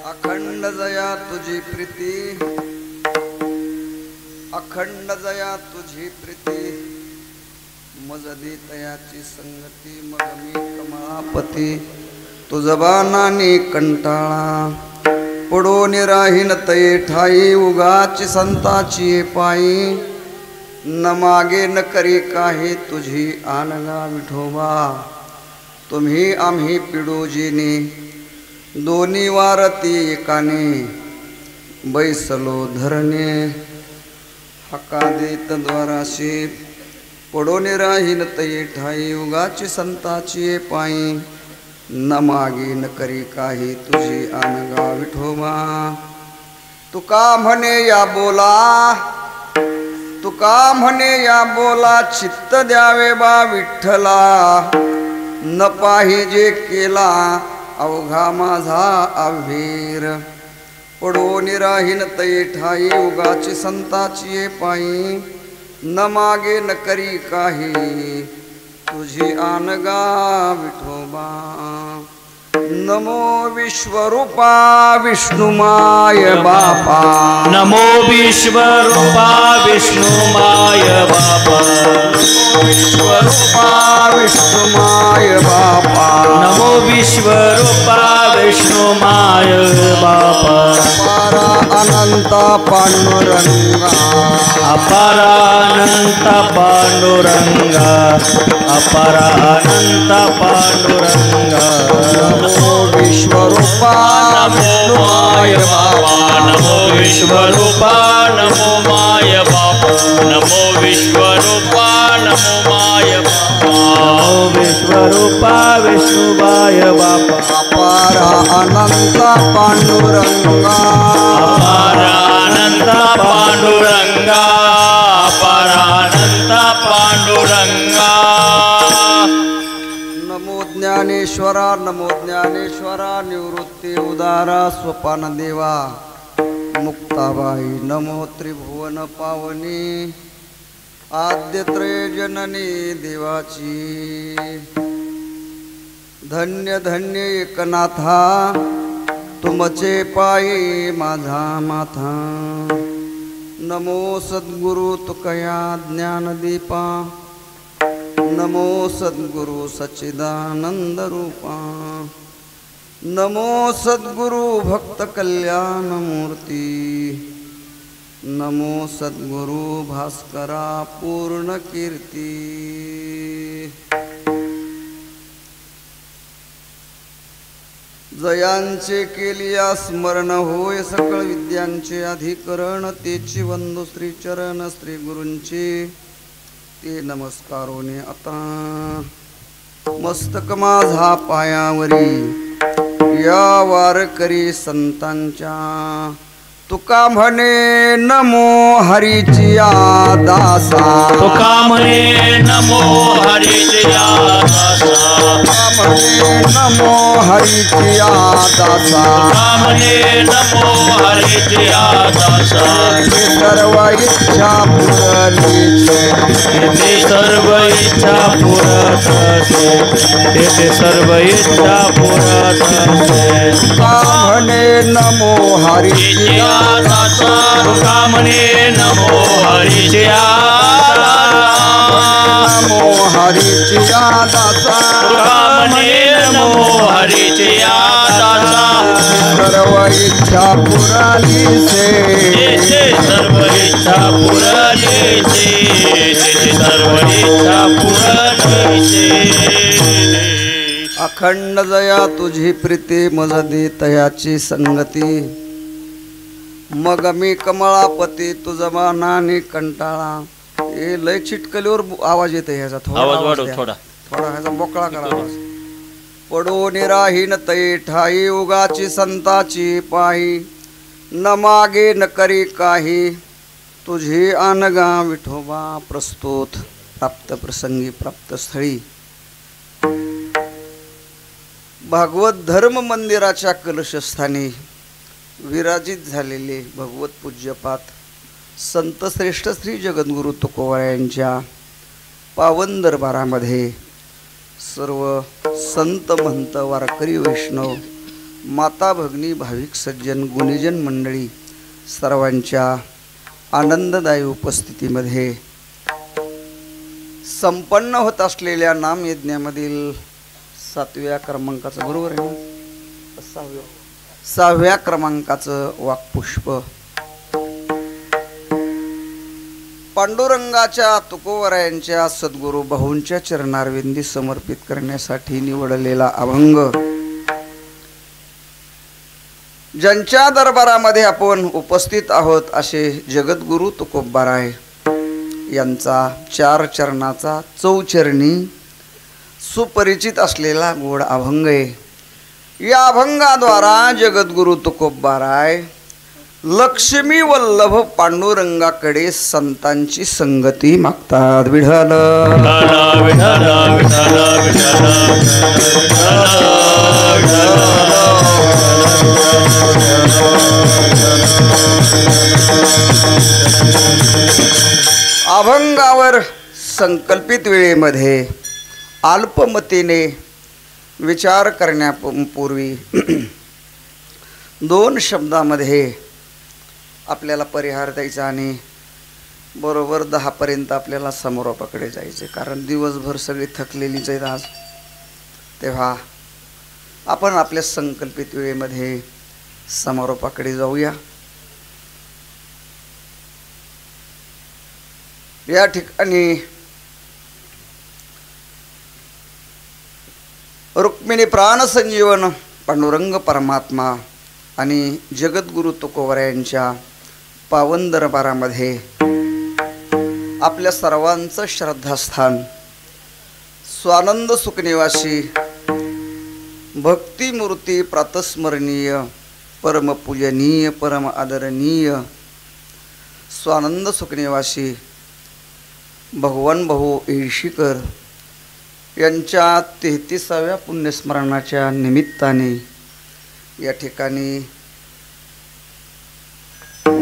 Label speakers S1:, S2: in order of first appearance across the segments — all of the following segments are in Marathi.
S1: अखंड जया तुझी प्रीती, अखंड जया तुझी प्रीती, मजदी तयाची संगती, मग मी कमळापती तुझबानानी कंटाळा, पडून राहीन तये ठाई, उगाची संताची पायी, न मागे न करी काही तुझी आनगा विठोबा, तुम्ही आम्ही पिडूजीने दोन्ही वारती एकाने, बैसलो धरणे हका देत द्वाराशी, पडून राहीन तये ठाई, उगाची संताची पायी, न मागे न करी काही तुझी आनगा विठोबा, तुका म्हणे या बोला, तुका म्हणे या बोला, चित्त द्यावे बा विठ्ठला, न पाहिजे केला अवघा माझा अभीर, पडून राहीन तये ठाई, उगाची संताची पायी, न मागे न करी काही तुझी आनगा विठोबा, नमो विश्वरूपा विष्णुमाय बापा,
S2: नमो विश्वरूपा विष्णुमाय बापा,
S1: विश्वरूपा विष्णुमाय बापा,
S2: नमो विश्वरूपा विष्णुमाय बापा,
S1: अपारा अनंत पांडुरंगा,
S2: अपारा अनंत पांडुरंगा, अपारा अनंत पांडुरंगा,
S1: नमो विश्वरूपा विष्णुमाय बापा,
S2: नमो विश्वरूपा नमो माय बापा, नमो विश्वरूपा नमो माय बापा, नमो विश्वरूपा विष्णुमाय बापा,
S1: अपारा अनंत पांडुरंगा,
S2: अपारा अनंत पांडुरंगा, अपारा अनंत पांडुरंगा,
S1: नमो ज्ञानेश्वरा, नमो ज्ञानेश्वरा, निवृत्ती उदारा स्वपान देवा, मुक्ताबाई नमो त्रिभुवन पावनी, आद्यत्रय जननी देवाची, धन्य धन्य एकनाथा, तुमचे पायी माझा माथा, नमो सद्गुरु तुकया ज्ञानदीपा, नमो सद्गुरु सच्चिदानंद रूपा, नमो सद्गुरु भक्त कल्याण मूर्ती, नमो सद्गुरु भास्करा पूर्ण कीर्ती, जयांचे केलिया स्मरण होय सकळ विद्यांचे अधिकरण, तेची वंदू श्री चरण श्री गुरूंचे, ते नमस्कारोने आता मस्तक माझा पायावरी, या वारकरी संतांच्या, तुका म्हणे नमो हरीची दासा,
S2: तुका म्हणे नमो हरीची दासा,
S1: तुका म्हणे नमो हरीची दासा,
S2: तुका म्हणे नमो हरीची दासा,
S1: ते सर्व इच्छा पुरलीचे,
S2: तेथे सर्व इच्छा पुरत असे, तेथे सर्व इच्छा पुरत असे,
S1: तुका म्हणे नमो हरीची
S2: दासा, तुका म्हणे नमो हरीची दासा,
S1: नमो हरीची दासा,
S2: तुका म्हणे नमो हरीची दासा,
S1: सर्व इच्छा पुरलीचे,
S2: तेथे सर्व इच्छा पुरलीचे, तेथे सर्व इच्छा पुरलीचे,
S1: अखंड जया तुझी प्रीती, मजदी तयाची संगती, मग मी कमळापती तुझबानाने कंटाळा, हे लय चिटकलीवर आवाज येते ह्याचा, थोडा
S2: आवाज
S1: आवाज
S2: वाढव
S1: द्या.
S2: थोडा,
S1: थोडा ह्याचा मोकळा करा आवाज. पडून राहीन तये ठाई, उगाची संताची पायी, न मागे न करी काही तुझी आनगा विठोबा, प्रस्तुत प्राप्त प्रसंगी प्राप्त स्थळी भागवत धर्म मंदिराच्या कलशस्थानी विराजित झालेले भगवत पूज्यपात संत श्रेष्ठ श्री जगद्गुरु तुकोबा यांच्या पावन दरबारामध्ये सर्व संत महंत वारकरी वैष्णव माता भगिनी भाविक सज्जन गुणीजन मंडळी सर्वांच्या आनंददायी उपस्थितीमध्ये संपन्न होत असलेल्या नामयज्ञामधील 7व्या क्रमांकाचं, बरोबर आहे ना, 6व्या क्रमांकाचं वाक्पुष्प पांडुरंगाच्या तुकोबरायांच्या सद्गुरू भाऊंच्या चरणारविंदी समर्पित करण्यासाठी निवडलेला अभंग, ज्यांच्या दरबारामध्ये आपण उपस्थित आहोत असे जगद्गुरु तुकोबराय यांचा 4 चरणाचा चौचरणी सुपरिचित असलेला गोड अभंग आहे। या अभंगाद्वारा जगद्गुरु तुकोबराय लक्ष्मी वल्लभ पांडुरंगाकडे संतांची संगती मागतात। विठ्ठल अभंगावर संकल्पित वेळेमध्ये अल्पमतीने विचार करण्यापूर्वी 2 शब्दामध्ये आपल्याला परिहार द्यायचा आणि बरोबर 10 पर्यंत आपल्याला समारोपाकडे जायचे, कारण दिवसभर सगळी थकलेलीच आहेत आज। तेव्हा आपण आपल्या संकल्पित वेळेमध्ये समारोपाकडे जाऊया। या ठिकाणी रुक्मिणी प्राणसंजीवन पांडुरंग परमात्मा आणि जगद्गुरु तुकोबरायांच्या पावन दरबारामध्ये आपल्या सर्वांचं श्रद्धास्थान स्वानंद सुखनिवासी भक्तिमूर्ती प्रातस्मरणीय परमपूजनीय परम आदरणीय स्वानंद सुखनिवासी भगवान भाऊ येळशीकर यांच्या 33व्या पुण्यस्मरणाच्या निमित्ताने या ठिकाणी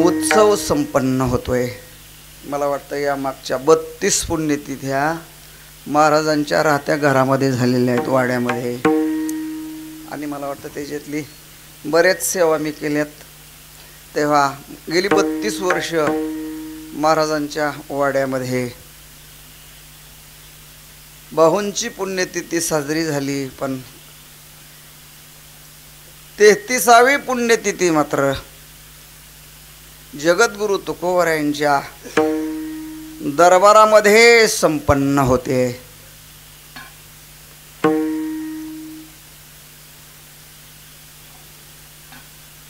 S1: उत्सव संपन्न होतोय। मला वाटतं या मागच्या 32 पुण्यतिथ्या महाराजांच्या राहत्या घरामध्ये झालेल्या आहेत, वाड्यामध्ये, आणि मला वाटतं त्याच्यातली बरेच सेवा मी केल्यात। तेव्हा गेली 32 वर्ष महाराजांच्या वाड्यामध्ये भाऊंची पुण्यतिथी साजरी झाली, पण 33वी पुण्यतिथी मात्र जगद्गुरु तुकोबरायांच्या दरबारामध्ये संपन्न होते।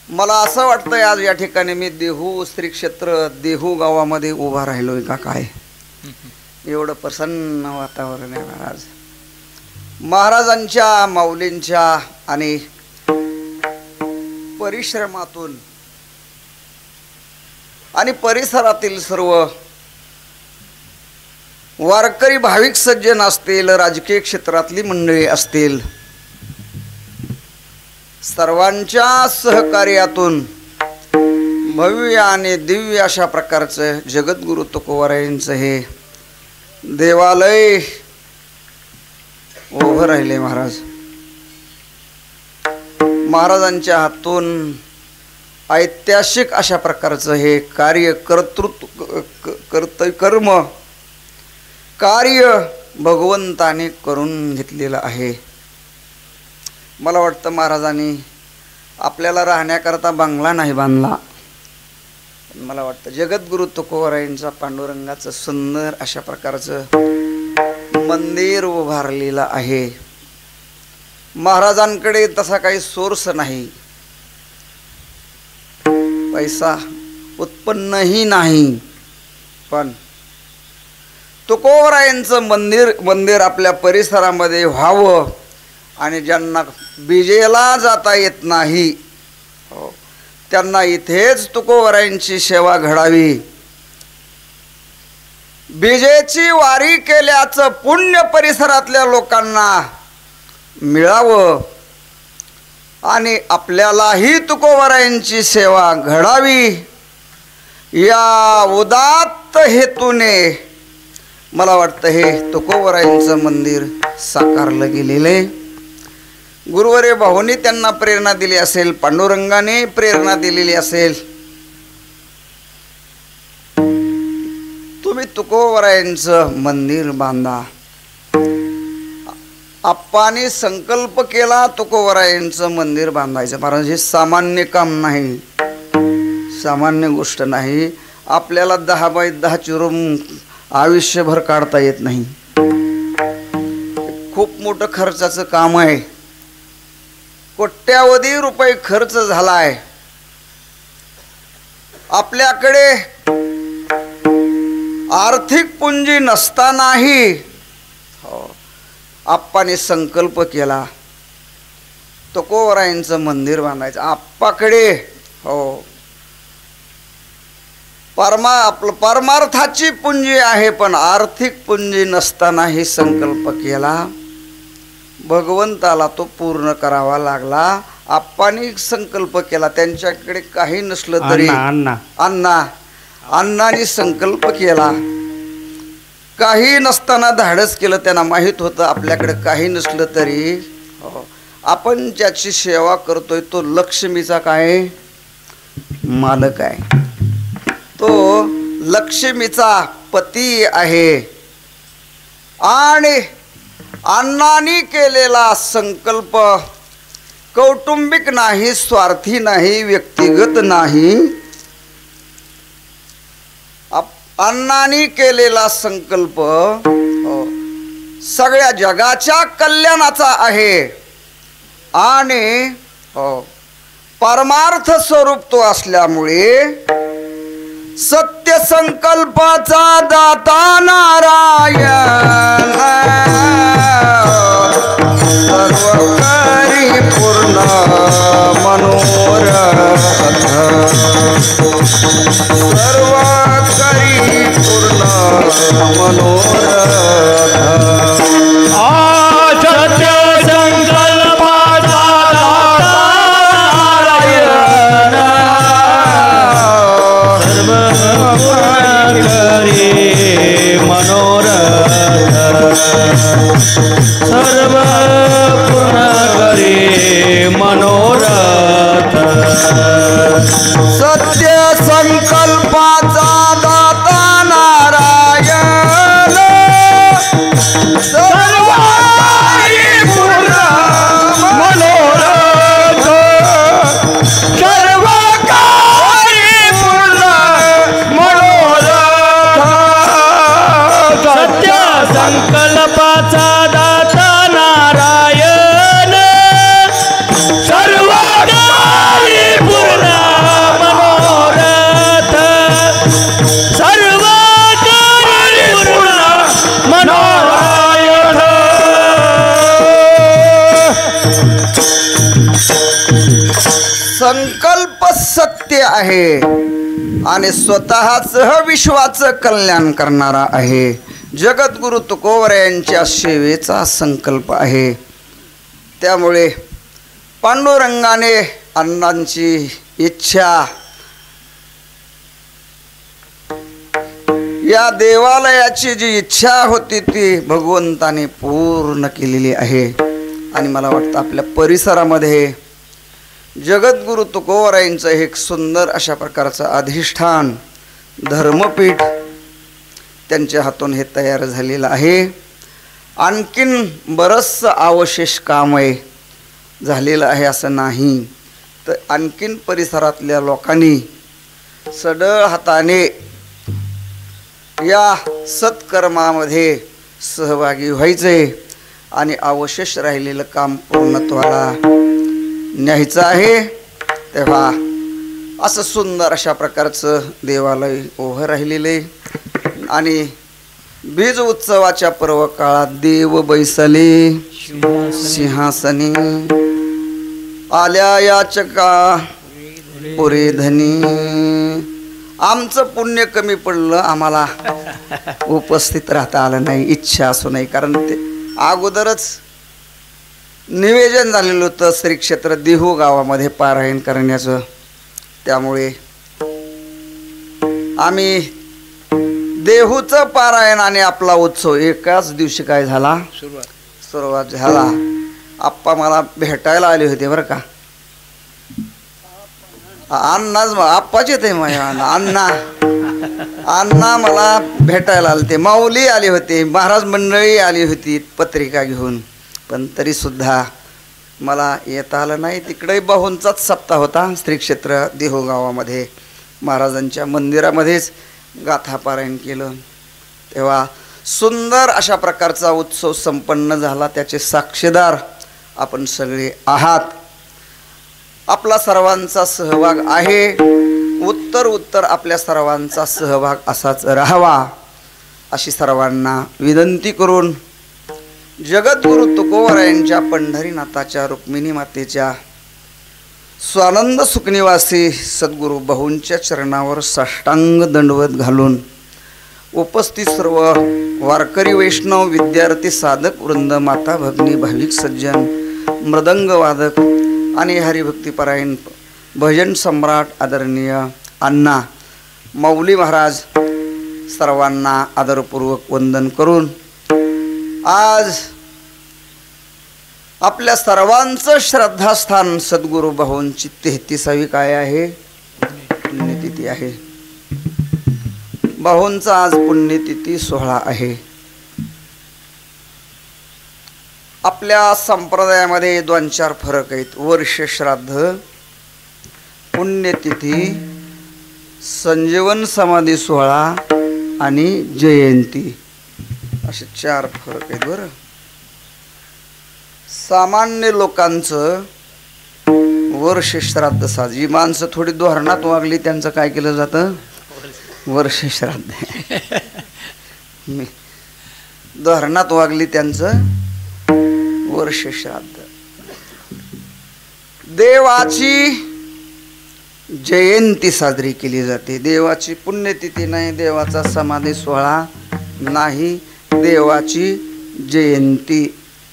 S1: मला असं वाटतंय आज या ठिकाणी मी देहू श्री क्षेत्र देहू गावामध्ये उभा राहिलोय का काय, एवढं प्रसन्न वातावरण आहे महाराज। महाराजांच्या माऊलींच्या आणि परिश्रमातून आणि परिसरातील सर्व वारकरी भाविक सज्जन असतील, राजकीय क्षेत्रातली मंडळी असतील, सर्वांच्या सहकार्यातून भव्य आणि दिव्य अशा प्रकारचं जगद्गुरु तुकोबरायांचं हे देवालय उभं राहिले। महाराज महाराजांच्या हातून ऐतिहासिक अशा प्रकारचं हे कार्य कर्म कार्य भगवंताने करून घेतलेलं आहे। मला वाटतं महाराजांनी आपल्याला राहण्याकरता बंगला नाही बांधला, मला वाटतं जगद्गुरु तुकोबरायांचा पांडुरंगाचं सुंदर अशा प्रकारचं मंदिर उभारलेलं आहे। महाराजांकडे तसा काही सोर्स नाही, पैसा उत्पन्नही नाही, पण तुकोबरायांचं मंदिर आपल्या परिसरामध्ये व्हावं आणि ज्यांना बीजेला जाता येत नाही त्यांना इथेच तुकोबरायांची सेवा घडावी, बीजेची वारी केल्याचं पुण्य परिसरातल्या लोकांना मिळावं आणि आपल्यालाही तुकोबरायांची सेवा घडावी, या उदात्त हेतूने मला वाटतं हे तुकोबरायांचं मंदिर साकारलं गेलेलं आहे। गुरुवरे भाऊनी त्यांना प्रेरणा दिली असेल, पांडुरंगाने प्रेरणा दिलेली असेल. तुम्ही तुकोबरायांचं मंदिर बांधा. आप्पाने संकल्प केला तुकोबरायांचं मंदिर बांधायचं. महाराज हे सामान्य काम नाही, सामान्य गोष्ट नाही. आपल्याला 10 बाय 10 रूम आयुष्यभर काढता येत नाही. खूप मोठं खर्चाचं काम आहे. कोट्यावधी रुपये खर्च झालाय. आपल्याकडे आर्थिक पुंजी नसतानाही आप्पाने संकल्प केला तुकोबरायांचं मंदिर बांधायचं. आप्पाकडे आपलं परमार्थाची पुंजी आहे, पण आर्थिक पुंजी नसतानाही संकल्प केला. भगवंताला तो पूर्ण करावा लागला. आप्पानी संकल्प केला. त्यांच्याकडे काही नसलं तरी अण्णांनी संकल्प केला. काही नसताना धाडस केलं. त्यांना माहीत होतं आपल्याकडे काही नसलं तरी आपण ज्याची सेवा करतोय तो लक्ष्मीचा काय मालक आहे, तो लक्ष्मीचा पती आहे. आणि अण्णांनी केलेला संकल्प कौटुंबिक नाही, स्वार्थी नाही, व्यक्तिगत नाही. अण्णांनी केलेला संकल्प सगळ्या जगाच्या कल्याणाचा आहे. आणि परमार्थ स्वरूप तो असल्यामुळे सत्य संकल्पाचा दाता नारायण सर्व करी पूर्ण मनोरथ, सर्व करी पूर्ण मनोरथ.
S2: सत्य संकल्पाचा दाता नारायण सर्व करी मनोरथ, सर्व पूर्ण करी मनोरथ.
S1: सत्य संकल्पाचा दाता नारायण सर्व करी पूर्ण
S2: मनोरथ, सर्व करी पूर्ण मनोरथ. सत्य संकल्पाचा दाता नारायण सर्व करी पूर्ण मनोरथ, सर्व करी पूर्ण मनोरथ.
S1: संकल्प सत्य आहे आणि स्वतःच विश्वाचं कल्याण करणारा आहे. जगद्गुरु तुकोबरायांच्या सेवेचा संकल्प आहे. त्यामुळे पांडुरंगाने अण्णांची इच्छा या देवालयाची जी इच्छा होती ती भगवंताने पूर्ण केलेली आहे. आणि मला वाटतं आपल्या परिसरामध्ये जगद्गुरु तुकोबरायांचं एक सुंदर अशा प्रकारचं अधिष्ठान धर्मपीठ त्यांच्या हातून हे तयार झालेलं आहे. आणखीन बरंचसं अवशेष काम आहे, झालेलं आहे असं नाही. तर आणखीन परिसरातल्या लोकांनी सढळ हाताने या सत्कर्मामध्ये सहभागी व्हायचे आणि अवशेष राहिलेलं काम पूर्णत्वाला न्यायचं आहे. तेव्हा असं सुंदर अशा प्रकारचं देवालय उभं राहिलेलं आहे. आणि बीज उत्सवाच्या पर्व काळात देव बैसले सिंहासनी आल्या याचका पुरे धनी. आमचं पुण्य कमी पडलं, आम्हाला उपस्थित राहता आलं नाही, इच्छा असू नाही. कारण ते अगोदरच निवेदन झालेलं होतं श्री क्षेत्र देहू गावामध्ये पारायण करण्याचं. त्यामुळे आम्ही देहूचं पारायण आणि आपला उत्सव एकाच दिवशी काय झाला, सुरुवात झाला. आप्पा मला भेटायला आले होते बरं का. अण्णाच आप्पाचे ते माझ्या अण्णा मला भेटायला आले ते. माऊली आले होते, महाराज मंडळी आली होती पत्रिका घेऊन, पण तरीसुद्धा मला येता आलं नाही. तिकडे बाहूंचाच सप्ताह होता श्री क्षेत्र देहू गावामध्ये. महाराजांच्या मंदिरामध्येच गाथा पारायण केलं. तेव्हा सुंदर अशा प्रकारचा उत्सव संपन्न झाला. त्याचे साक्षीदार आपण सगळे आहात. आपला सर्वांचा सहभाग आहे. उत्तर आपल्या सर्वांचा सहभाग असाच राहावा अशी सर्वांना विनंती करून जगद्गुरु तुकोबरायांच्या पंढरीनाथाच्या रुक्मिणी मातेच्या स्वानंद सुखनिवासी सद्गुरू बाहूंच्या चरणावर साष्टांग दंडवत घालून उपस्थित सर्व वारकरी वैष्णव विद्यार्थी साधक वृंद माता भगिनी भाविक सज्जन मृदंग वादक आणि हरिभक्तीपरायण भजन सम्राट आदरणीय अण्णा माऊली महाराज सर्वांना आदरपूर्वक वंदन करून आज आपल्या सर्वांचं श्रद्धास्थान सद्गुरू बाहूंची 33वी काय आहे पुण्यतिथी आहे. बाहूंचा आज पुण्यतिथी सोहळा आहे. आपल्या संप्रदायामध्ये 2-4 फरक आहेत. वर्ष श्राद्ध, पुण्यतिथी, संजीवन समाधी सोहळा आणि जयंती असे 4 फरक आहेत बरं. सामान्य लोकांचं वर्ष श्राद्ध जी माणसं थोडी धोरणात वागली त्यांचं काय केलं जातं वर्ष श्राद्ध. धोरणात वागली त्यांचं वर्ष श्राद्ध. देवाची जयंती साजरी केली जाते. देवाची पुण्यतिथी नाही, देवाचा समाधी सोहळा नाही, देवाची जयंती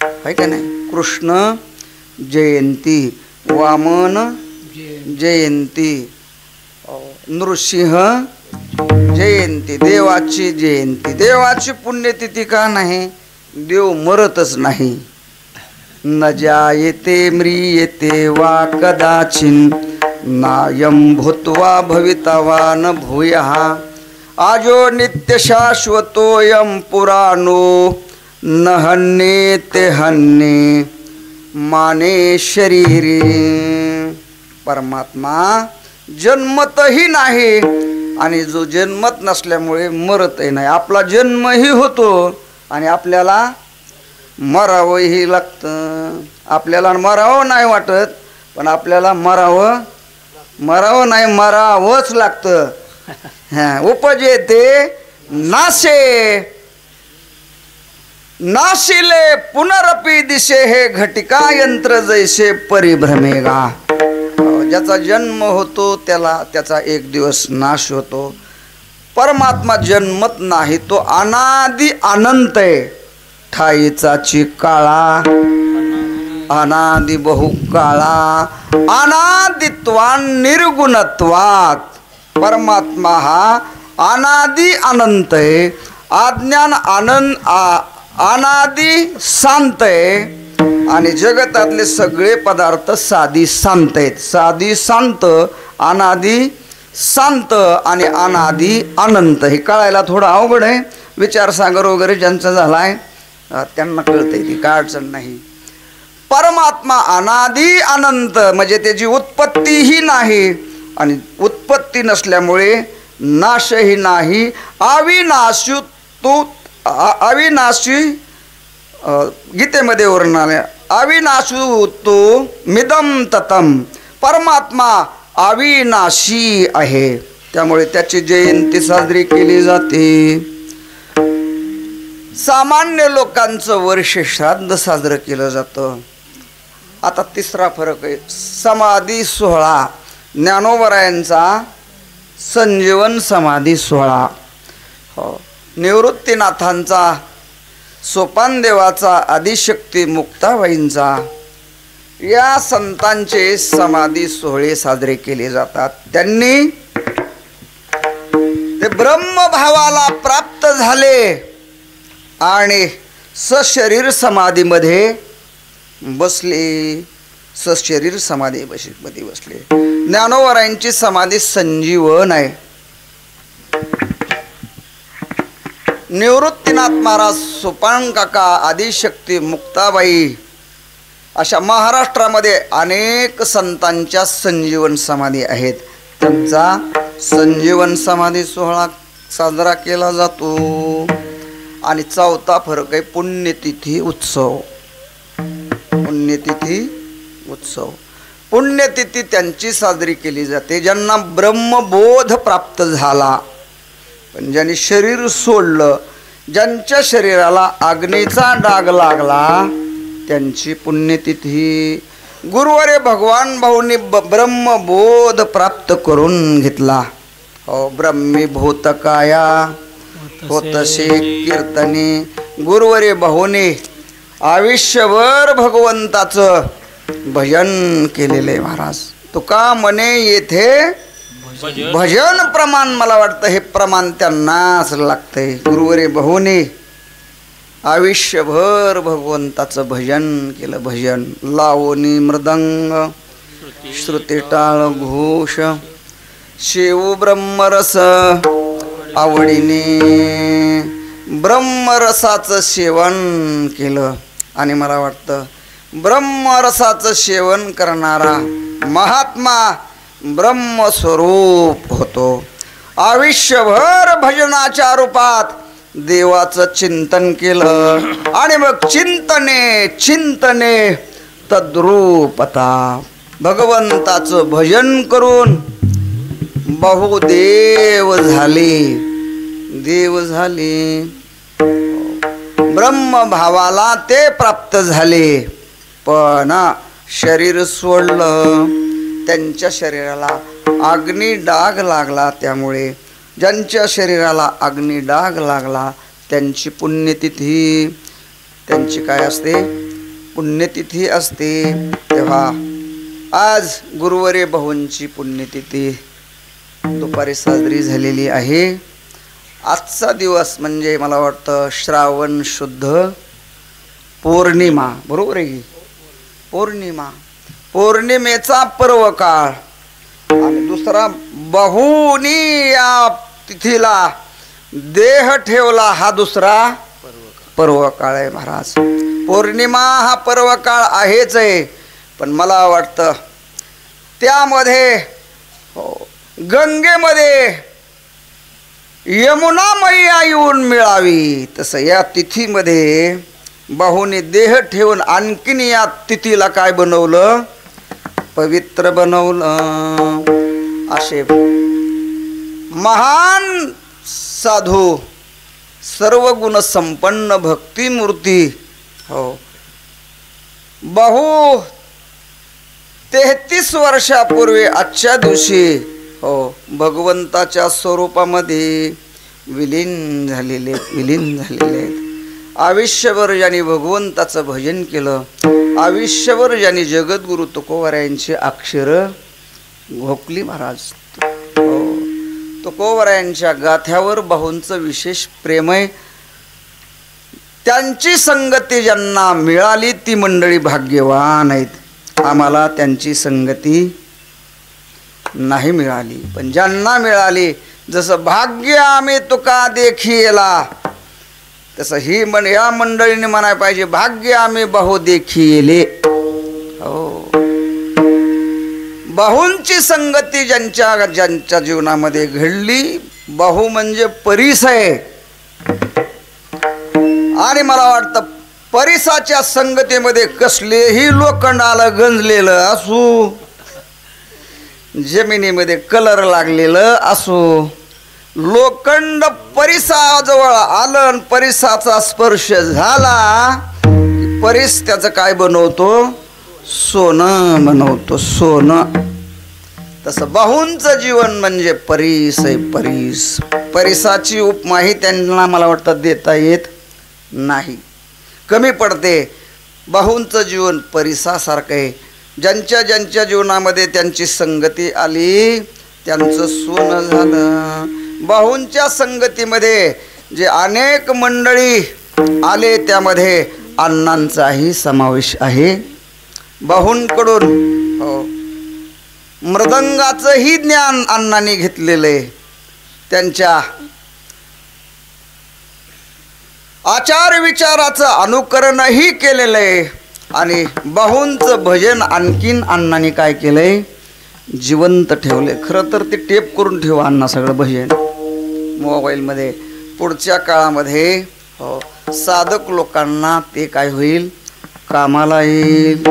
S1: आहे का नाही. कृष्ण जयंती, वामन जयंती, नृसिंह जयंती, देवाची जयंती. देवाची पुण्यतिथी का नाही? देव मरतच नाही. न जायते म्रियते वा कदाचिन नायं भूत्वा भवितवा न भूयः आजो नित्य शाश्वतोयं पुराणो न हन्येते हन्ये माने शरीरे. परमात्मा जन्मतही नाही आणि जो जन्मत नसल्यामुळे मरतही नाही. आपला जन्मही होतो आणि आपल्याला मरावंही लागतं. आपल्याला मरावं नाही वाटत, पण आपल्याला मरावं नाही, मरावंच लागतं. उपजेते नाशे नाशिले पुनरपी दिशे हे घटिका यंत्र जैसे परिभ्रमेगा. ज्याचा जन्म होतो त्याला त्याचा एक दिवस नाश होतो. परमात्मा जन्मत नाही, तो अनादि अनंत आहे. ठाईचाची काळा अनादि बहुकाळा अनादित्वान निर्गुणत्वात. परमात्मा हा अनादि अनंत आहे. अज्ञान आनंद अनादि शांत आहे आणि जगतातले सगळे पदार्थ साधी शांत आहेत. साधी शांत, अनादि शांत आणि अनादि अनंत. हे कळायला थोडं अवघड आहे. विचारसागर वगैरे ज्यांचा झालाय त्यांना कळतंय, ती काय अडचण नाही. परमात्मा अनादि अनंत म्हणजे त्याची उत्पत्तीही नाही आणि उत्पत्ती नसल्यामुळे नाशही नाही. अविनाशी तो अविनाशी गीतेमध्ये वर्णन आले. अविनाशू तो मिदम ततम. परमात्मा अविनाशी आहे, त्यामुळे त्याची जयंती साजरी केली जाते. सामान्य लोकांचं वर्ष श्राद्ध साजरं केलं जातं. आता 3रा फरक आहे. समाधी सोहळा, ज्ञानोबरायांचा संजीवन समाधी सोहळा, निवृत्तीनाथांचा, सोपानदेवाचा, आदिशक्ती मुक्ताबाईंचा, या संतांचे समाधी सोहळे साजरे केले जातात. त्यांनी ते ब्रह्मभावाला प्राप्त झाले आणि सशरीर समाधीमध्ये बसले, सशरीर समाधी मध्ये बसले. ज्ञानोबरायांची समाधी संजीवन आहे. निवृत्तीनाथ महाराज, सोपान काका, आदिशक्ती, मुक्ताबाई अशा महाराष्ट्रामध्ये अनेक संतांच्या संजीवन समाधी आहेत. त्यांचा संजीवन समाधी सोहळा साजरा केला जातो. आणि चौथा फरक आहे पुण्यतिथी उत्सव. पुण्यतिथी उत्सव, पुण्यतिथी त्यांची साजरी केली जाते ज्यांना ब्रह्मबोध प्राप्त झाला, पण ज्यांनी शरीर सोडलं, ज्यांच्या शरीराला अग्नीचा डाग लागला, त्यांची पुण्यतिथी. गुरुवारे भगवान भाऊंनी ब्रह्मबोध प्राप्त करून घेतला. हो, ब्रह्मीभूत काया होतसे कीर्तने. गुरुवारे भाऊने आयुष्यभर भगवंताचं भजन केलेलं आहे. महाराज तुका म्हणे येथे भजन प्रमाण, मला वाटतं हे प्रमाण त्यांनाच लागतंय. गुरुवारे भाऊने आयुष्यभर भगवंताचं भजन केलं. भजन लावणी मृदंग, श्रुती टाळ घोष, शेव ब्रह्मरस आवडीने ब्रह्मरसाचं सेवन केलं. आणि मला वाटतं ब्रह्मरसाचं सेवन करणारा महात्मा ब्रह्मस्वरूप होतो. आयुष्यभर भजनाच्या रूपात देवाचं चिंतन केलं. आणि मग चिंतने चिंतने तद्रूपता, भगवंताचं भजन करून बहुदेव झाले. देव झाले, ब्रह्मभावाला ते प्राप्त झाले. पण शरीर सोडलं, त्यांच्या शरीराला अग्नी डाग लागला. त्यामुळे ज्यांच्या शरीराला अग्नी डाग लागला त्यांची पुण्यतिथी, त्यांची काय असते? पुण्यतिथी असते. तेव्हा आज गुरुवारे भाऊंची पुण्यतिथी दुपारी साजरी झालेली आहे. आजचा दिवस म्हणजे मला वाटतं श्रावण शुद्ध पौर्णिमा, बरोबर आहे की? पौर्णिमा, पौर्णिमेचा पर्व काळ. आणि दुसरा बहुनी या तिथीला देह ठेवला, हा दुसरा पर्व काळ आहे. महाराज पौर्णिमा हा पर्व काळ आहेच आहे, पण मला वाटतं त्यामध्ये गंगेमध्ये यमुना मैया येऊन मिळावी, तसं या तिथीमध्ये बाहुने देह ठेवून आणखीन या तिथीला काय बनवलं? पवित्र बनवलं. असे महान साधू, सर्व गुण संपन्न भक्तिमूर्ती, हो, 33 वर्षापूर्वी आजच्या दिवशी हो भगवंताच्या स्वरूपामध्ये विलीन झालेले आहेत. आयुष्यभर ज्यांनी भगवंताचं भजन केलं, आयुष्यभर ज्यांनी जगद्गुरु तुकोबरायांची अक्षरं घोकली. महाराज हो, तुकोबरायांच्या गाथ्यावर बाहूंचं विशेष प्रेम आहे. त्यांची संगती ज्यांना मिळाली ती मंडळी भाग्यवान आहेत. आम्हाला त्यांची संगती नाही मिळाली, पण ज्यांना मिळाली, जसं भाग्य आम्ही तुका देखिला, तसं ही या मंडळीने म्हणाय पाहिजे, भाग्य आम्ही बहु देखिले. हो, बाहूंची संगती ज्यांच्या जीवनामध्ये घडली, बाहू म्हणजे परीस आहे. आणि मला वाटतं परिसाच्या संगतीमध्ये कसलेही लोखंडाला गंजलेलं असू, जमिनीमध्ये कलर लागलेलं असो, लोखंड परिसाजवळ आलं, परिसाचा स्पर्श झाला, परिस त्याचं काय बनवतो? सोनं बनवतो, सोनं. तसं बाहूंचं जीवन म्हणजे परीस आहे. परिसाची उपमाही त्यांना मला वाटतं देता येत नाही, कमी पडते. बाहूंचं जीवन परिसासारखं आहे. ज्यांच्या जीवनामध्ये त्यांची संगती आली, त्यांचं सोनं झालं. बाहूंच्या संगतीमध्ये जे अनेक मंडळी आले, त्यामध्ये अण्णांचाही समावेश आहे. बहुंकडून हो मृदंगाचंही ज्ञान अण्णांनी घेतलेलं आहे, त्यांच्या आचार विचाराचं अनुकरणही केलेलं आहे आणि बहुंचं भजन आणखीन अण्णांनी काय केलंय, जिवंत ठेवले. खरं तर ते टेप करून ठेवा अण्णा सगळं भजन मोबाईलमध्ये. पुढच्या काळामध्ये हो साधक लोकांना ते काय होईल, कामाला येईल.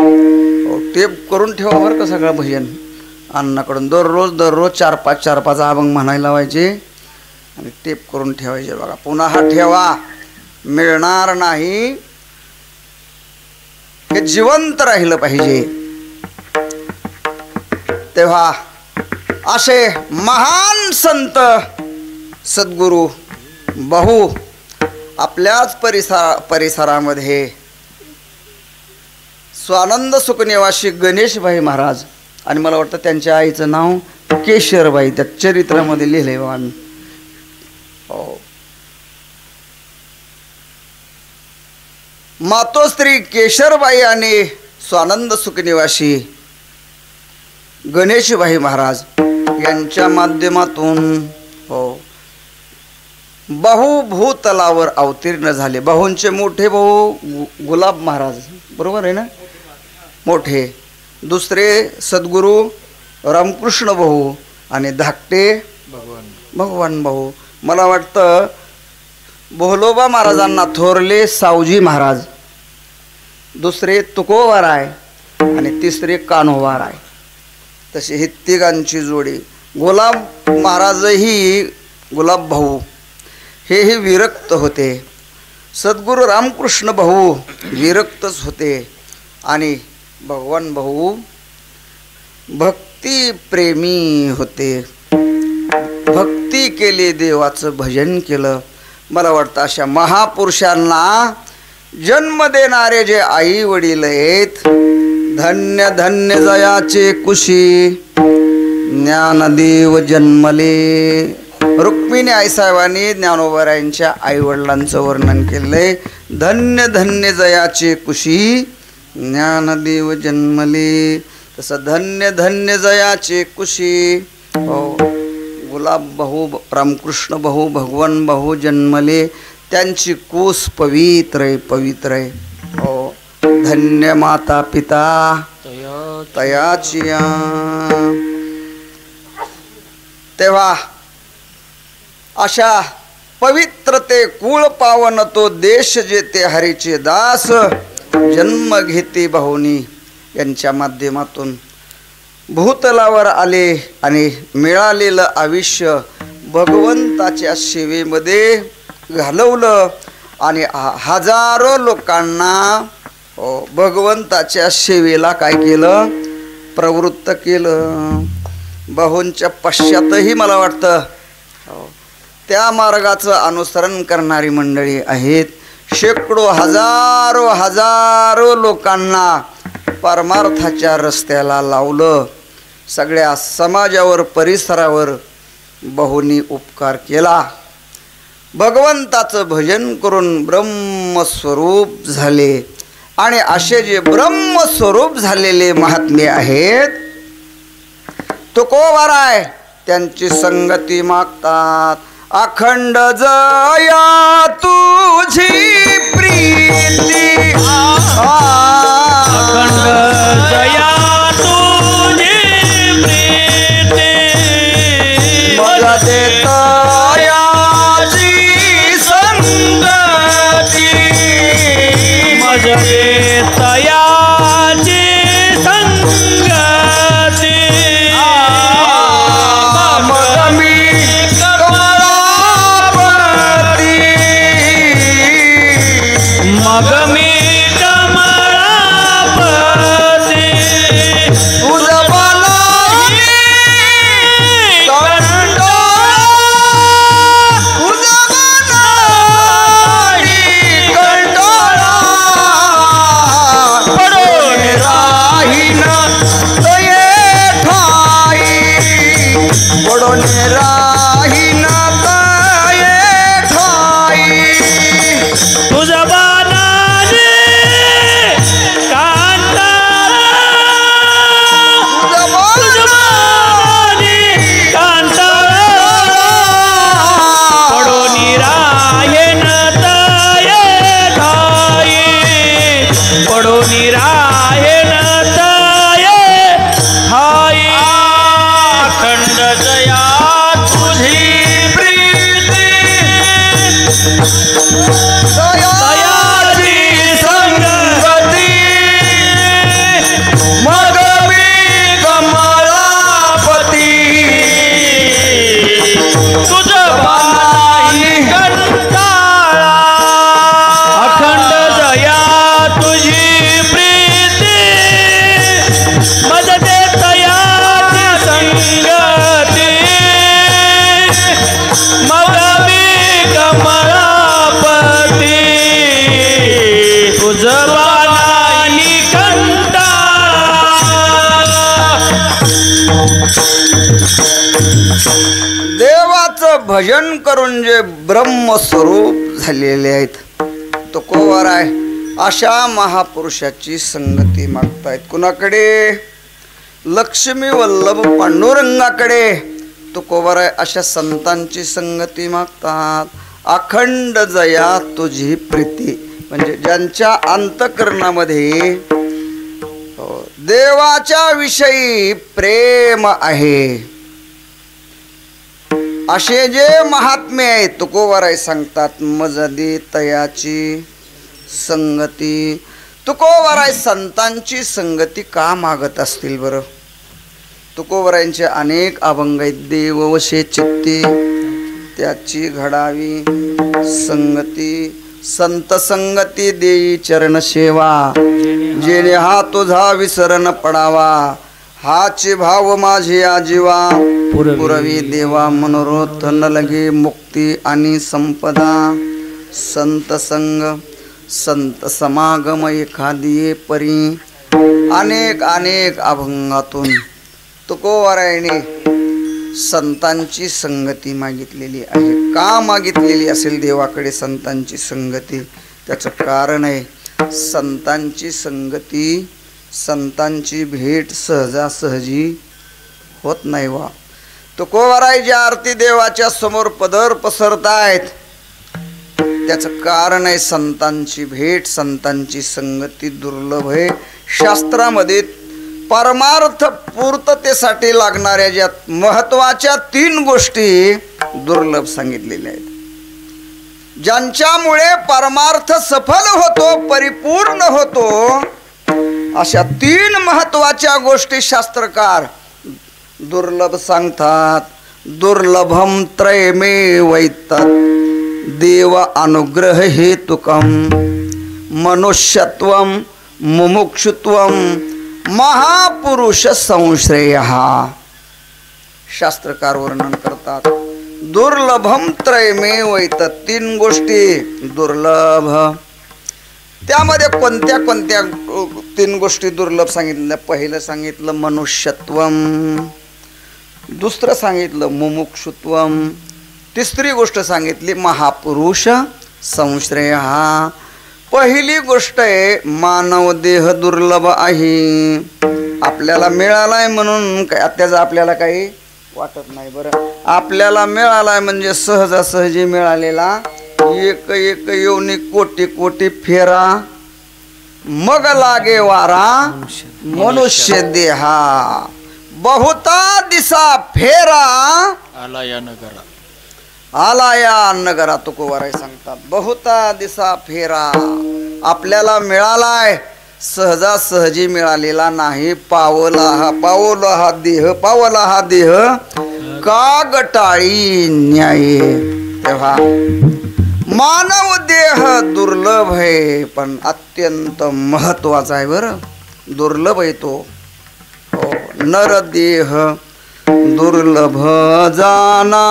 S1: हो टेप करून ठेवा बरं का सगळं भजन अण्णाकडून. दररोज 4-5 अभंग म्हणायला लावायचे आणि टेप करून ठेवायचे. बघा पुन्हा हा ठेवा मिळणार नाही, हे जिवंत राहिलं पाहिजे. तेव्हा असे महान संत सद्गुरू बहु आपल्याच परिसरामध्ये स्वानंद सुखनिवासी गणेशभाई महाराज आणि मला वाटतं त्यांच्या आईचं नाव केशरबाई, त्या चरित्रामध्ये लिहिलंय बघा आम्ही. हो मातोश्री केशरबाई आणि स्वानंद सुखनिवासी गणेशभाई महाराज यांच्या माध्यमातून हो बहु भूतलावर अवतीर्ण झाले. बहुंचे मोठे भाऊ गुलाब महाराज बरोबर आहे ना, मोठे. दुसरे सद्गुरू रामकृष्ण भाऊ आणि धाकटे भगवान भाऊ. मला वाटतं भोलोबा महाराजांना थोरले सावजी महाराज, दुसरे तुकोबाराय आणि तिसरे कान्होबाराय. तसे हे तिघांची जोडी. गुलाब महाराजही गुलाब भाऊ हेही विरक्त होते. सद्गुरू रामकृष्ण भाऊ विरक्तच होते आणि भगवान भाऊ भक्ती प्रेमी होते. भक्ती केली, देवाचं भजन केलं. मला वाटतं अशा महापुरुषांना जन्म देणारे जे आई वडील आहेत, धन्य धन्य जयाचे कुशी ज्ञानदेव जन्मले. रुक्मिणी आईसाहेबांनी ज्ञानोबारायांच्या आईवडिलांचं वर्णन केलंय. धन्य धन्य जयाचे कुशी ज्ञानदेव जन्मले. तसं धन्य धन्य जयाचे कुशी हो गुलाब भाऊ, रामकृष्ण भाऊ, भगवान भाऊ जन्मले. त्यांची कुस पवित्र आहे, पवित्र आहे. हो धन्य माता पिता तयाचिया. तेव्हा अशा पवित्र ते कुळ पावन तो देश जेते हरीचे दास जन्म घेते भाऊनी यांच्या माध्यमातून भूतलावर आले आणि मिळालेलं आयुष्य भगवंताच्या सेवेमध्ये घालवलं आणि हजारो लोकांना भगवंताच्या सेवेला काय केलं, प्रवृत्त केलं. बहुंच्या पश्चातही मला वाटतं त्या मार्गाचं अनुसरण करणारी मंडळी आहेत. शेकडो हजारो लोकांना परमार्थाच्या रस्त्याला लावलं. सगळ्या समाजावर परिसरावर बहुनी उपकार केला. भगवंताचं भजन करून ब्रह्मस्वरूप झाले आणि असे जे ब्रह्मस्वरूप झालेले महात्मे आहेत तुकोबाराय त्यांची संगती मागतात. अखंड जया तुझी प्रीती
S2: अखंड जया तुझी प्रीती
S1: मग देतयाची संगती
S2: मज तयाची संगती
S1: मग मी कमळापती
S2: मग मी कमळापती
S1: उजबलानी कंठो उजबलानी कंठोळा पडून राहीन तये ठाई पडून राहीन तये ठाई
S2: तुझ बाणाने कांतारा
S1: देवाचं भजन करून जे ब्रह्मस्वरूप झालेले आहेत तुकोबर आहे अशा महापुरुषाची संगती मागतायत. कुणाकडे? लक्ष्मी वल्लभ पांडुरंगाकडे तुकोबर आहे अशा संतांची संगती मागतात. अखंड जया तुझी प्रीती म्हणजे ज्यांच्या अंतःकरणामध्ये देवाच्या विषयी प्रेम आहे असे जे महात्मे आहेत तुकोबाराय सांगतात. मजदी तयाची संगती. तुकोबाराय संतांची संगती का मागत असतील बरं? तुकोबारायांचे अनेक अभंग आहेत. देववशे चित्ती त्याची घडावी संगती. संत संगती देई चरण सेवा जेणे हा तुझा विसरण पडावा. हाचे भाव माझे आजीवा पुरवी देवा मनोरथ न लगे मुक्ती आणि संपदा. संत संग संत समागम एखादी परी. अनेक अनेक अभंगातून तुकोबारायाने संतांची संगती मागितलेली आहे. का मागितलेली असेल देवाकडे संतांची संगती? त्याचं कारण आहे संतांची संगती संतांची भेट सहजासहजी होत नाही वा. तुकोबाराय ज्या आरती देवाच्या समोर पदर पसरतायत त्याचं कारण आहे संतांची भेट संतांची संगती दुर्लभ आहे. शास्त्रामध्ये परमार्थ पूर्ततेसाठी लागणाऱ्या ज्या महत्वाच्या 3 गोष्टी दुर्लभ सांगितलेल्या आहेत. ज्यांच्यामुळे परमार्थ सफल होतो परिपूर्ण होतो अशा 3 महत्वाच्या गोष्टी शास्त्रकार दुर्लभ सांगतात. दुर्लभम त्रयमेवैतत् देव अनुग्रह हेतुकम मनुष्यत्वम मुमुक्षुत्वम महापुरुष संश्रय. शास्त्रकार वर्णन करतात दुर्लभम त्रयमेवैतत् 3 गोष्टी दुर्लभ. त्यामध्ये कोणत्या कोणत्या 3 गोष्टी दुर्लभ सांगितल्या? पहिलं सांगितलं मनुष्यत्वम, दुसरं सांगितलं मुमुक्षुत्वम, तिसरी गोष्ट सांगितली महापुरुष संश्रय. पहिली गोष्ट आहे मानव देह दुर्लभ आहे. आपल्याला मिळालाय म्हणून त्याचं आपल्याला काही वाटत नाही बरं. आपल्याला मिळालाय म्हणजे सहजासहजी मिळालेला. एक एक योनी कोटी कोटी फेरा मग लागे वारा मनुष्य देहा. बहुता दिसा फेरा
S2: आला या नगरा.
S1: आला या नगरा तुकोबाराय सांगतात. बहुता दिसा फेरा आपल्याला मिळालाय सहजासहजी मिळालेला नाही. पावला हा देह का गटाळी न्याय. तेव्हा मानव देह दुर्लभ आहे पण अत्यंत महत्वाचा आहे बरं. दुर्लभ आहे तो. हो नर देह दुर्लभ जाना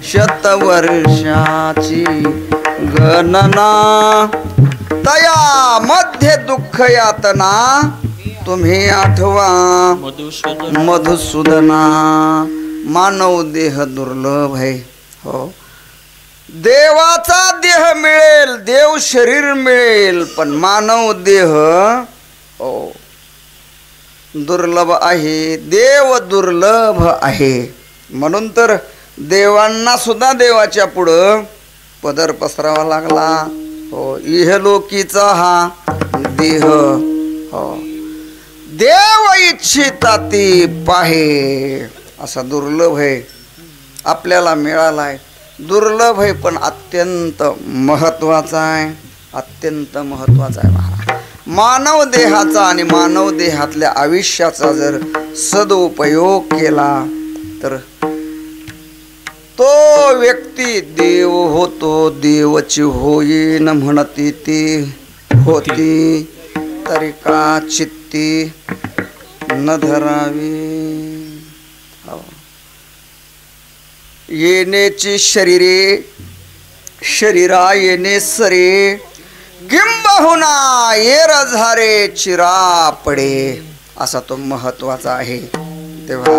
S1: शतवर्षाची गणना. तया मध्ये दुःख यातना तुम्ही आठवा मधुसूदना. मानव देह दुर्लभ आहे. हो देवाचा देह मिळेल देव शरीर मिळेल पण मानव देह हो दुर्लभ आहे. देव दुर्लभ आहे म्हणून तर देवांना सुद्धा देवाच्या पुढं पदर पसरावा लागला. हो इहलोकीचा हा देह हो देव इच्छिता ती पाहे असा दुर्लभ आहे. आपल्याला मिळालाय दुर्लभ आहे पण अत्यंत महत्वाचा आहे. अत्यंत महत्वाचा आहे. मानव देहाचा आणि मानव देहातल्या आयुष्याचा जर सदुपयोग केला तर तो व्यक्ती देव होतो. देवची होईन म्हणती ती होती तरी का चित्ती न धरावी. येण्याची शरीरा येणे सरे गिंबहुना येर झारे चिरा पडे असा तो महत्वाचा आहे. तेव्हा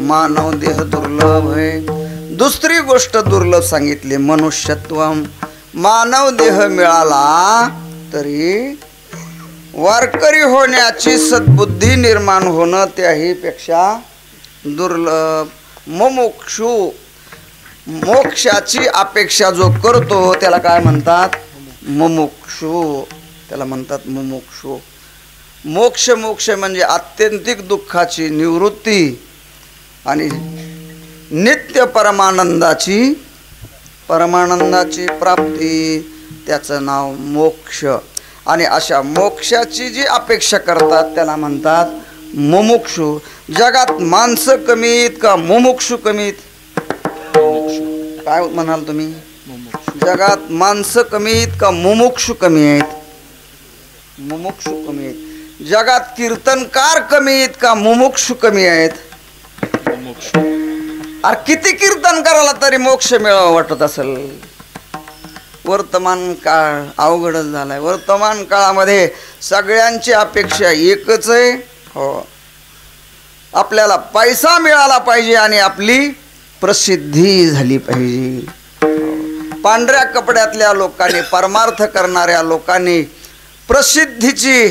S1: मानव देह दुर्लभ आहे. दुसरी गोष्ट दुर्लभ सांगितली मनुष्यत्व. मानव देह मिळाला तरी वारकरी होण्याची सद्बुद्धी निर्माण होणं त्याही पेक्षा दुर्लभ. मुमुक्षु मोक्षाची अपेक्षा जो करतो त्याला काय म्हणतात? मुमुक्षु. त्याला म्हणतात मुमुक्षु. मोक्ष मोक्ष म्हणजे आत्यंतिक दुःखाची निवृत्ती आणि नित्य परमानंदाची प्राप्ती, त्याचं नाव मोक्ष. आणि अशा मोक्षाची जी अपेक्षा करतात त्याला म्हणतात मुमुक्षु. जगात माणसं कमीत का मुमुक्षु कमीत? काय म्हणाल तुम्ही? जगात माणसं कमीत का मुमुक्षु कमी आहेत? मुमुक्षु कमी आहेत. जगात कीर्तनकार कमीत का मुमुक्षु कमी आहेत? अरे किती कीर्तन करायला तरी मोक्ष मिळावं वाटत असेल. वर्तमान काळ अवघडच झालाय. वर्तमान काळामध्ये सगळ्यांची अपेक्षा एकच आहे. हो, आपल्याला पैसा मिळाला पाहिजे आणि आपली प्रसिद्धी झाली पाहिजे. पांढऱ्या कपड्यातल्या लोकांनी, परमार्थ करणाऱ्या लोकांनी प्रसिद्धीची,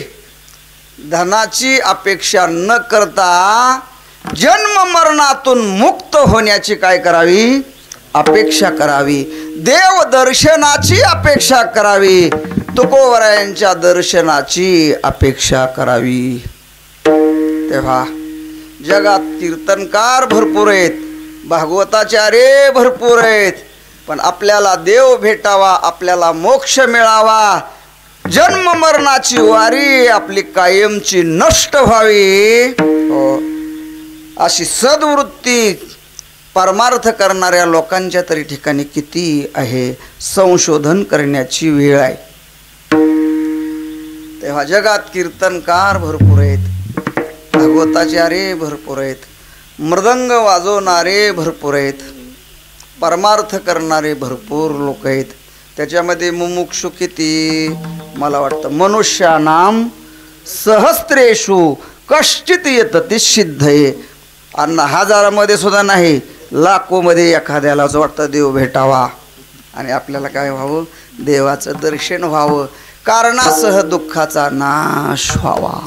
S1: धनाची अपेक्षा न करता जन्म मरणातून मुक्त होण्याची काय करावी? अपेक्षा करावी. देव दर्शनाची अपेक्षा करावी. तुकोबरायांच्या दर्शनाची अपेक्षा करावी. तेव्हा जगात कीर्तनकार भरपूर आहेत, भागवताचार्य भरपूर आहेत, पण आपल्याला देव भेटावा, आपल्याला मोक्ष मिळावा, जन्म मरणाची वारी आपली कायमची नष्ट व्हावी, हो, अशी सद्वृत्ती परमार्थ करणाऱ्या लोकांच्या तरी ठिकाणी किती आहे? संशोधन करण्याची वेळ आहे. तेव्हा जगात कीर्तनकार भरपूर आहेत, भागवताचार्य भरपूर आहेत, मृदंग वाजवणारे भरपूर आहेत, परमार्थ करणारे भरपूर लोक आहेत. त्याच्यामध्ये मुमुक्षु किती? मला वाटतं मनुष्यानाम सहस्रेषु कश्चित येतति सिद्धये. आणि हजारामध्ये सुद्धा नाही, लाखोमध्ये एखाद्यालाच वाटतं देव भेटावा आणि आपल्याला काय व्हावं? देवाचं दर्शन व्हावं, कारणासह दुःखाचा नाश व्हावा.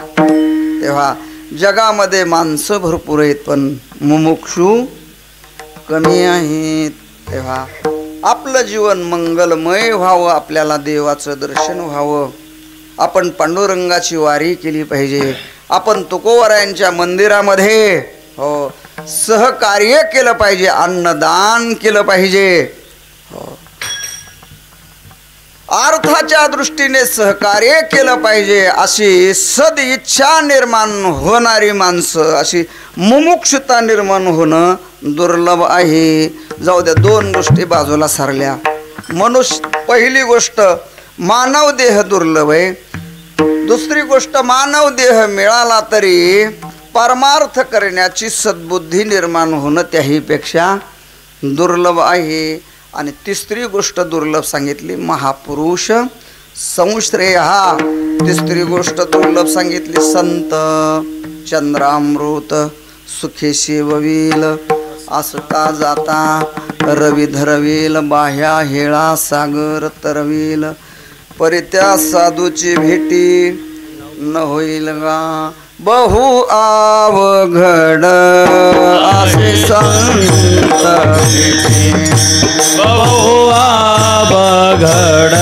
S1: तेव्हा जगामध्ये माणसं भरपूर आहेत पण मुमुक्षु कमी आहेत. तेव्हा आपलं जीवन मंगलमय व्हावं, आपल्याला देवाचं दर्शन व्हावं, आपण पांडुरंगाची वारी केली पाहिजे, आपण तुकोबरायांच्या मंदिरामध्ये हो सहकार्य केलं पाहिजे, अन्नदान केलं पाहिजे, हो, अर्थाच्या दृष्टीने सहकार्य केलं पाहिजे. अशी सदिच्छा निर्माण होणारी माणसं, अशी मुमुक्षुता निर्माण होणं दुर्लभ आहे. जाऊ द्या, दोन गोष्टी बाजूला सारल्या. पहिली गोष्ट मानव देह दुर्लभ आहे. दुसरी गोष्ट मानव देह मिळाला तरी परमार्थ करण्याची सद्बुद्धी निर्माण होणं त्याहीपेक्षा दुर्लभ आहे. आणि तिसरी गोष्ट दुर्लभ सांगितली महापुरुष संश्रय. हा तिसरी गोष्ट दुर्लभ सांगितली संत चंद्रामृत सुखे शिववील असता जाता रवी धरवील बाह्या हेळा सागर तरवील परित्या साधूची भेटी न होईल गा बहु अवघड असे संत
S3: बहु अवघड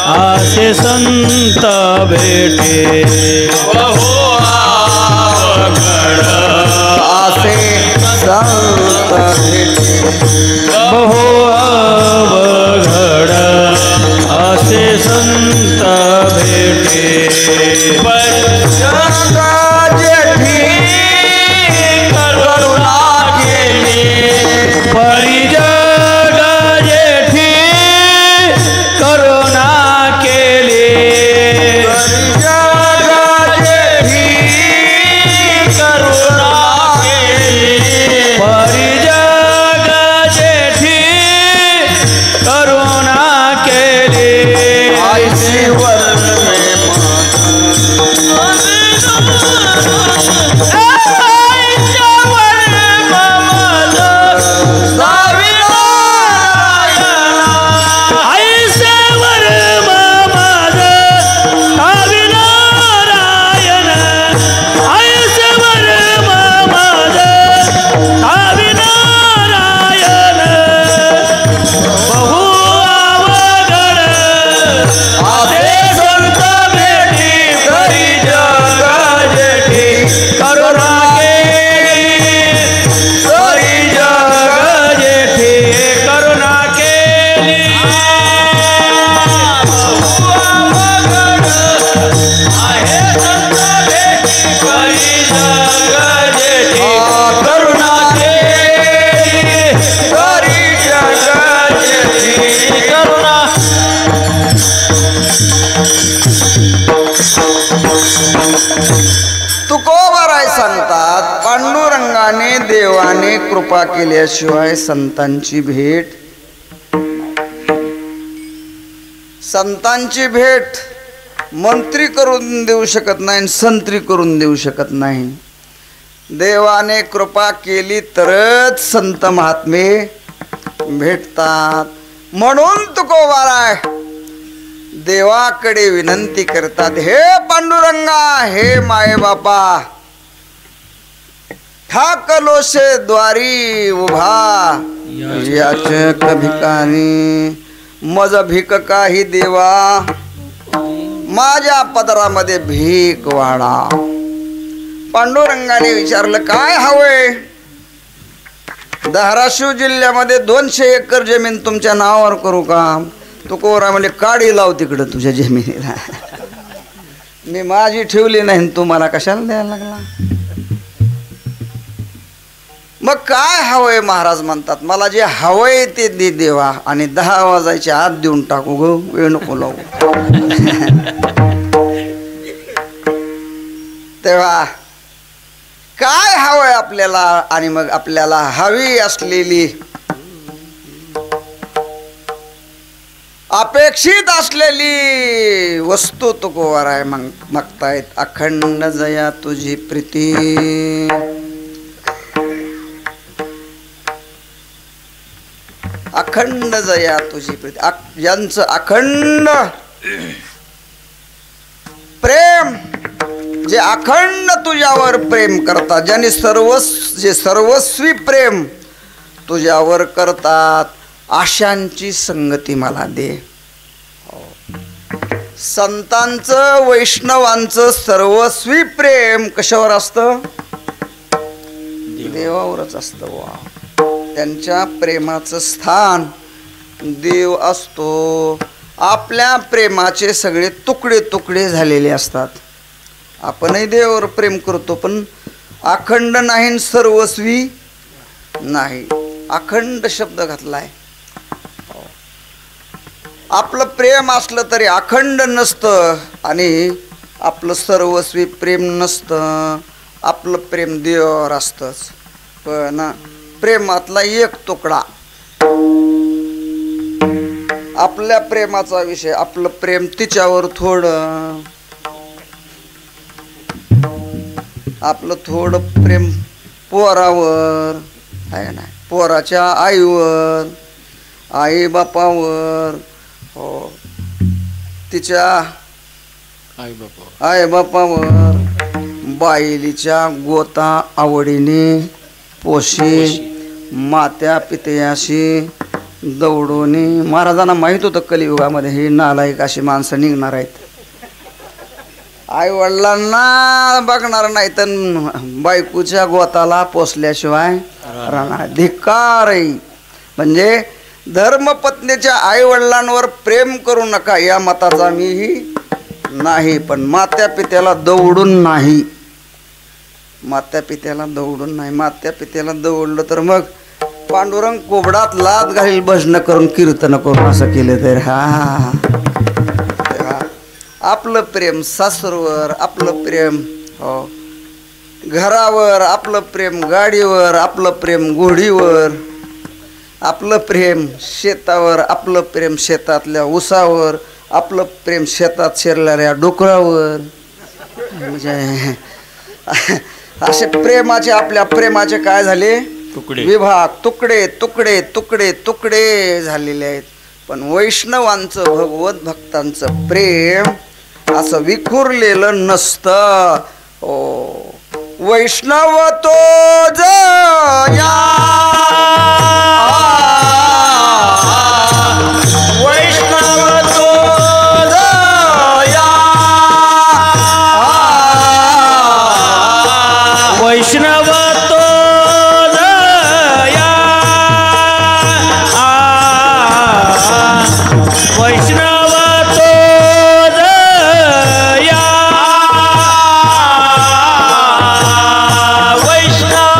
S3: असे संत भेटे बहु अवघड
S1: असे संत भेटे
S3: बहु अवघड असे संत भेटे
S1: जेठी देवाने कृपा केल्याशिवाय संतांची भेट मंत्री करून देऊ शकत नाही, संत्री करून देऊ शकत नाही. देवाने कृपा केली तरच संत महात्मे भेटतात. म्हणून तुकोबाराय देवाकडे विनंती करतात, हे पांडुरंगा, हे माये बापा, ठाकलोशे द्वारी उभा, याचक भिकारी, मज भीक काही देवा, माझ्या पदरामध्ये भीक वाढा. पांडुरंगाने विचारलं, काय हवंय? धाराशिव जिल्ह्यामध्ये 200 एकर जमीन तुमच्या नावावर करू का? तुकोबा म्हणजे काडी लाव तिकडं तुझ्या जमिनीला. मी माझी ठेवली नाही, तू मला कशाला द्यायला लागला? मग काय हवंय? महाराज म्हणतात, मला जे हवंय ते दे देवा, आणि 10 वाजायच्या आत देऊन टाकू ग, वेळ नको लावू. तेव्हा काय हवंय आपल्याला? आणि मग आपल्याला हवी असलेली, अपेक्षित असलेली वस्तू तुकोबाराय मागतायत. अखंड जया तुझी प्रीती, अखंड जया तुझी प्रीती. ज्यांचं अखंड प्रेम, जे अखंड तुझ्यावर प्रेम करतात, ज्यांनी सर्वस्वी प्रेम तुझ्यावर करतात, आशांची संगती मला दे. संतांचं, वैष्णवांचं सर्वस्वी प्रेम कशावर असतं? देवावरच असतं. वा, त्यांच्या प्रेमाचं स्थान देव असतो. आपल्या प्रेमाचे सगळे तुकडे तुकडे झालेले असतात. आपणही देवावर प्रेम करतो, पण अखंड नाही, सर्वस्वी नाही. अखंड शब्द घातलाय. आपलं प्रेम असलं तरी अखंड नसतं, आणि आपलं सर्वस्वी प्रेम नसतं. आपलं प्रेम देवावर असतंच, पण प्रेमातला एक तुकडा, आपल्या प्रेमाचा विषय, आपलं प्रेम तिच्यावर थोडं, आपलं थोडं प्रेम पोरावर आहे का नाही, पोराच्या आईवर, आई बापावर, हो, तिच्या आई बापावर, बाईलीच्या गोता आवडीने पोशी, मात्या पितयाशी दौडोनी. महाराजांना माहीत होतं कलियुगामध्ये ही नालायक अशी माणसं निघणार आहेत. आई वडिलांना बघणार नाही तर बायकोच्या गोताला पोसल्याशिवाय राहणार. धिक्कार. म्हणजे धर्मपत्नीच्या आई वडिलांवर प्रेम करू नका या मताचा मीही नाही, पण मात्या पित्याला दौडून नाही. मात्या पित्याला दौडून नाही. मात्या पित्याला दौडलं तर मग पांडुरंग कोबडात लाद घालील, भजन करून कीर्तन करून असं केलं तर. हा, आपलं प्रेम सासरवर, आपलं प्रेम हो घरावर, आपलं प्रेम गाडीवर, आपलं प्रेम घोडीवर, आपलं प्रेम शेतावर, आपलं प्रेम शेतातल्या ऊसावर, आपलं प्रेम शेतात शिरलेल्या डुकरावर. म्हणजे असे प्रेमाचे, आपल्या प्रेमाचे काय झाले विभाग, तुकडे तुकडे तुकडे तुकडे झालेले आहेत. पण वैष्णवांचं, भगवत भक्तांचं प्रेम असं विखुरलेलं नसतं. ओ वैष्णव तो जया, वैष्णव तो जया,
S3: वैष्णव तो जया, वैष्णव तो जया, वैष्णव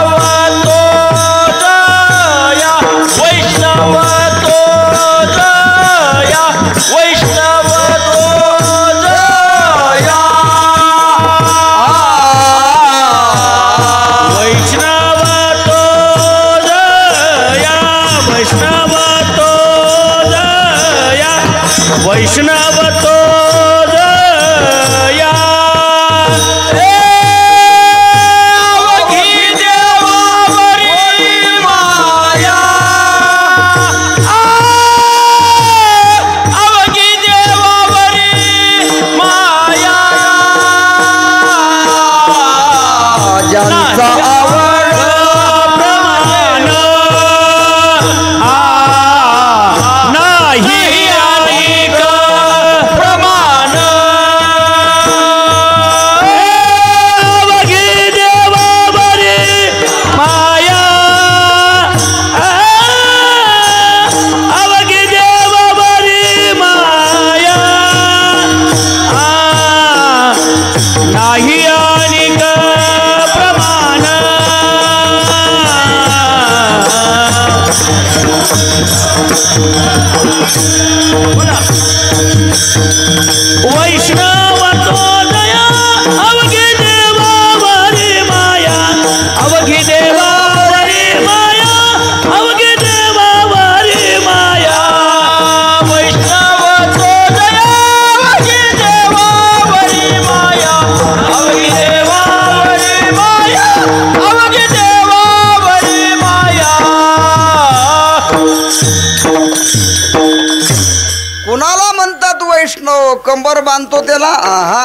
S3: वैष्णव तो दया अवघी देवावरी माया अवघी देवावरी माया अवघी देवावरी माया वैष्णव तो दया अवघी देवावरी माया अवघी देवावरी माया अवघी देवावरी माया
S1: कुणाला म्हणतात वैष्णव? कंबर बांधतो त्याला? आहा,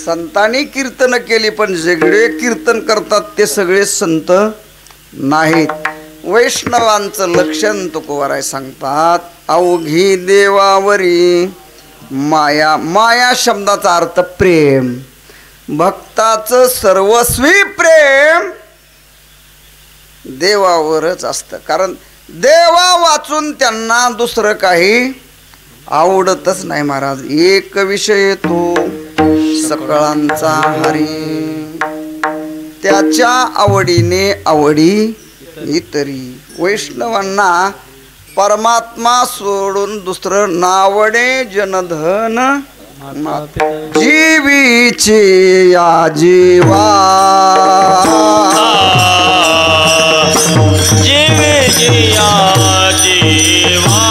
S1: संतांनी कीर्तन केली पण जेगळे कीर्तन करतात ते सगळे संत नाहीत. वैष्णवांचं लक्षण तुकोबाराय सांगतात, अवघी देवावरी माया. माया शब्दाचा अर्थ प्रेम. भक्ताचं सर्वस्वी प्रेम देवावरच असतं, कारण देवा वाचून त्यांना दुसरं काही आवडतच नाही. महाराज, एक विषय तो सकळांचा हरी, त्याच्या आवडीने आवडी इतरी. वैष्णवांना परमात्मा सोडून दुसरं नावडे जनधन जीवीचे या जीवा
S3: जीविया जीवा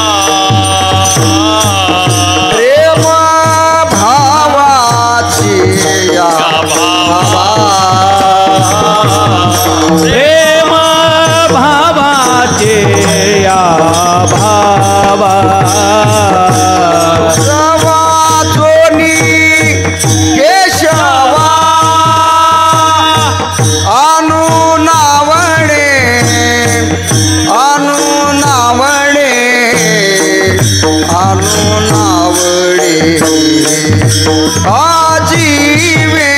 S1: प्रेम भावाची या भावा
S3: प्रेम भावाचे या भावा
S1: वाचोनी केशवा अनुनावणे अनुनावणे अनुनावणे आजीवे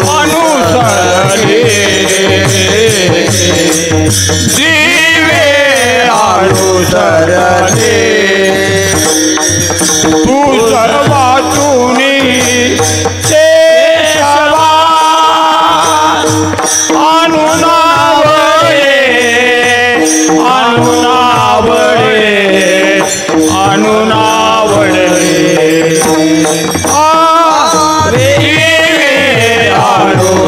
S3: अनुसरले जीवे अनुसरले तू सर्वातुनी केशवा अनुनावळे अनुनावळे अनुनावळे अनुसरले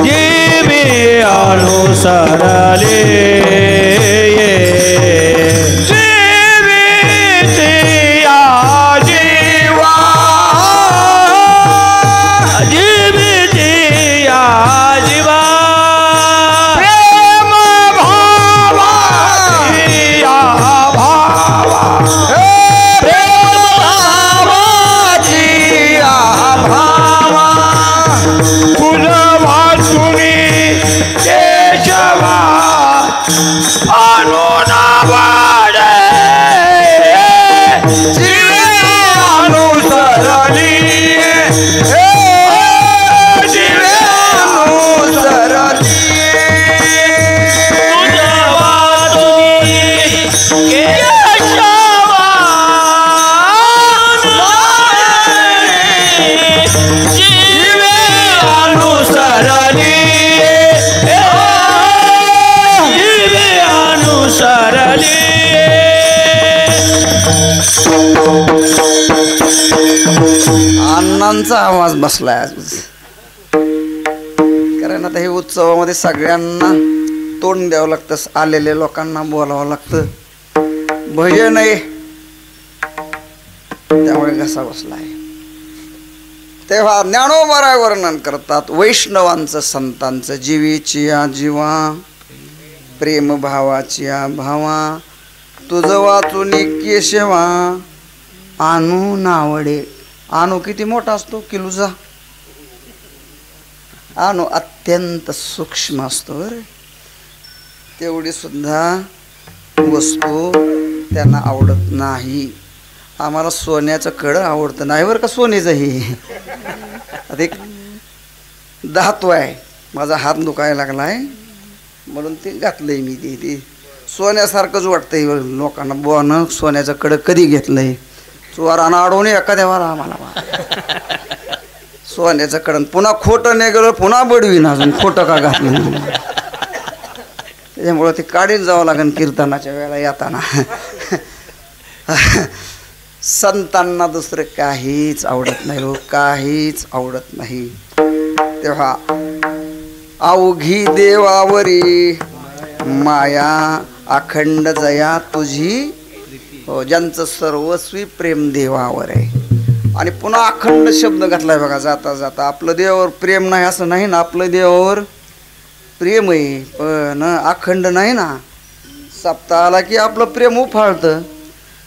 S3: जीवे अनुसरले जीवितया जीवा जीवितया जीवा प्रेम भावाचिया भावा प्रेम भावाचिया भावा फुल वाचुनी केशवा अनुनावडे जीवे अनुसरली जीवे अनुसरली तुझ्या वाचुनी केशवा जीवे अनुसरली जीवे अनुसरली
S1: अण्णांचा आवाज बसलाय आज. कारण आता हे उत्सवामध्ये सगळ्यांना तोंड द्यावं लागतं, आलेल्या लोकांना बोलावं लागतं, भजन आहे त्यामुळे घसा बसलाय. तेव्हा ज्ञानोबराय वर्णन करतात वैष्णवांचं संतांचं, जीवीची या जीवा प्रेम भावाची या भावा तुझ वाचुनी केशवा आणू नावडे. आणू किती मोठा असतो किलूचा, आणू अत्यंत सूक्ष्म असतो बरं. तेवढी सुद्धा वस्तू त्यांना आवडत नाही. आम्हाला सोन्याचं कडं आवडतं नाही बरं का, सोन्याचंही. आता एक धातू आहे, माझा हात दुखायला लागला आहे म्हणून ते घातलंय मी. ते सोन्यासारखंच वाटतंय लोकांना. बोनं सोन्याचं कडं कधी घेतलंय? चोरानं अडवून एखाद्यावर आम्हाला सोन्याचं कडन पुन्हा खोटं निघालं पुन्हा बडवीन अजून खोटं का घातलं त्याच्यामुळं ते काढीत जावं लागेल कीर्तनाच्या वेळेला येताना संतांना दुसरं काहीच आवडत नाही हो काहीच आवडत नाही तेव्हा अवघी देवावरी माया अखंड जया तुझी हो ज्यांचं सर्वस्वी प्रेम देवावर आहे आणि पुन्हा अखंड शब्द घातलाय बघा जाता जाता आपलं देवावर प्रेम नाही असं नाही ना आपलं देवावर प्रेम आहे पण अखंड नाही ना सप्ताहाला की आपलं प्रेम उफाळतं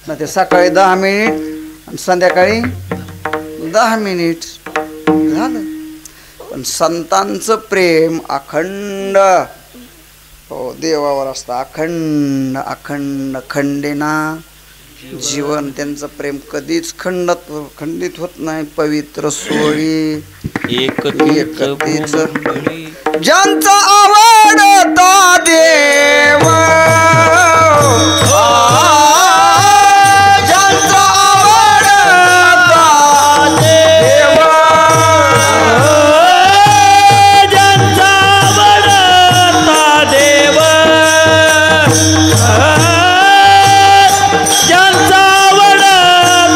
S1: ना ते सकाळी 10 मिनिट आणि संध्याकाळी 10 मिनिट झालं पण संतांचं प्रेम अखंड हो देवावर असतं अखंड अखंड खंडेना जीवन त्यांचं प्रेम कधीच खंडित होत नाही पवित्र सोळी एकतीच ज्यांचा आवडता देव ज्यांचा आवडता देव
S3: ज्यांचा आवडता देव ज्यांचा आवडता देव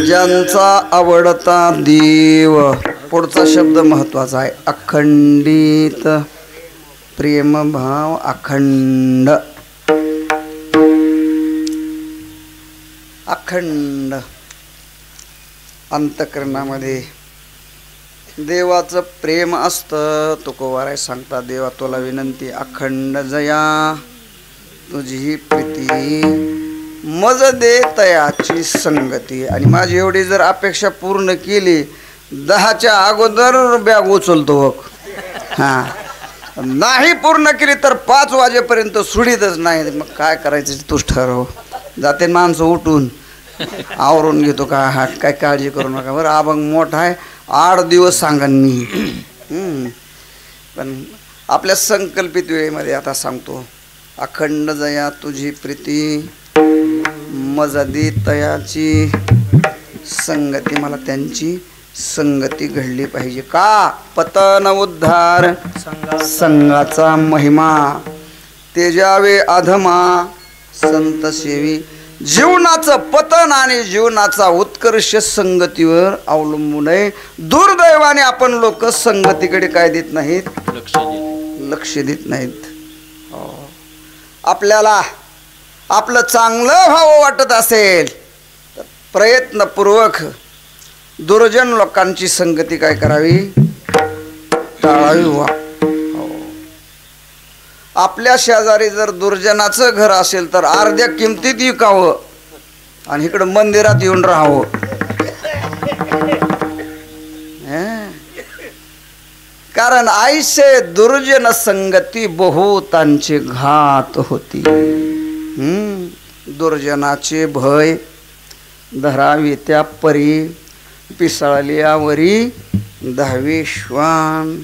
S1: ज्यांचा आवडता देव पुढचा शब्द महत्वाचा आहे अखंडित प्रेमभाव अखंड अखंड अंतकरणामध्ये देवाचं प्रेम असतं तुकोबाराय सांगता देवा तुला विनंती अखंड जया तुझी प्रीती मज दे तयाची संगती आणि माझी एवढी जर अपेक्षा पूर्ण केली 10च्या अगोदर बॅग उचलतो हां नाही पूर्ण केली तर 5 वाजेपर्यंत सुडीतच नाही मग काय करायचं तूच ठरव जाते माणसं उठून आवरून घेतो का हा काय काळजी करू नका बरं अभंग मोठा आहे 8 दिवस सांगन मी पण आपल्या संकल्पित वेळेमध्ये आता सांगतो अखंड जया तुझी प्रीती मजदी तयाची संगती मला त्यांची संगती घडली पाहिजे का पतन उद्धार संघाचा महिमा तेजावे अधमा संत सेवी जीवनाचं पतन आणि जीवनाचा उत्कर्ष उत्कर्ष संगतीवर अवलंबून आहे. दुर्दैवाने आपण लोक संगतीकडे काय देत नाहीत, लक्ष देत नाहीत. आपल्याला आपलं चांगलं व्हावं वाटत असेल तर प्रयत्नपूर्वक दुर्जन लोकांची संगती काय करावी, टाळावी. आपल्या शेजारी जर दुर्जनाचं घर असेल तर अर्ध्या किमतीत विकावं आणि इकडं मंदिरात येऊन राहावं. कारण आईसे दुर्जन संगती बहुतांचे घात होती. दुर्जनाचे भय धरावी त्या परी, पिसाळल्यावरी धावे श्वान.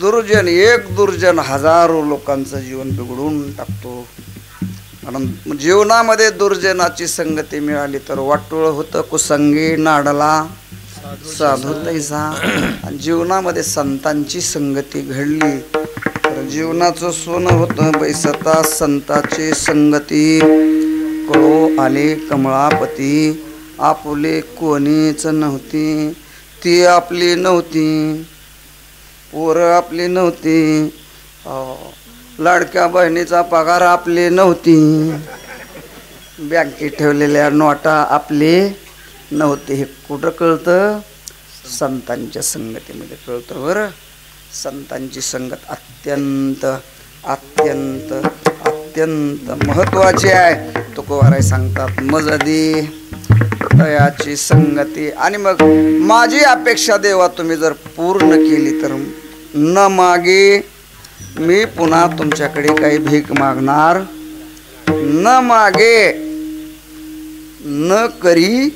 S1: दुर्जन, एक दुर्जन हजारो लोकांचं जीवन बिघडून टाकतो. कारण जीवनामध्ये दुर्जनाची संगती मिळाली तर वाटोळ होतं. कुसंगी नाडला साधू तैसा. आणि जीवनामध्ये संतांची संगती घडली तर जीवनाचं सोनं होतं. बैसता संताची संगती, कळो आले कमळापती. आपुले कोणीच नव्हती, ती आपली नव्हती, पोरं आपली नव्हती, लाडक्या बहिणीचा पगार आपली नव्हती, बँकेत ठेवलेल्या नोटा आपली नव्हती. हे कुठं कळतं, संतांच्या संगतीमध्ये कळतं. बरं, संतांची संगत अत्यंत अत्यंत अत्यंत महत्वाची आहे. तुकोबाराय सांगतात मजदी तयाची संगती. आणि मग माझी अपेक्षा देवा तुम्ही जर पूर्ण केली तर न मागे मी पुन्हा तुमच्याकडे काही भीक मागणार, न मागे न करी,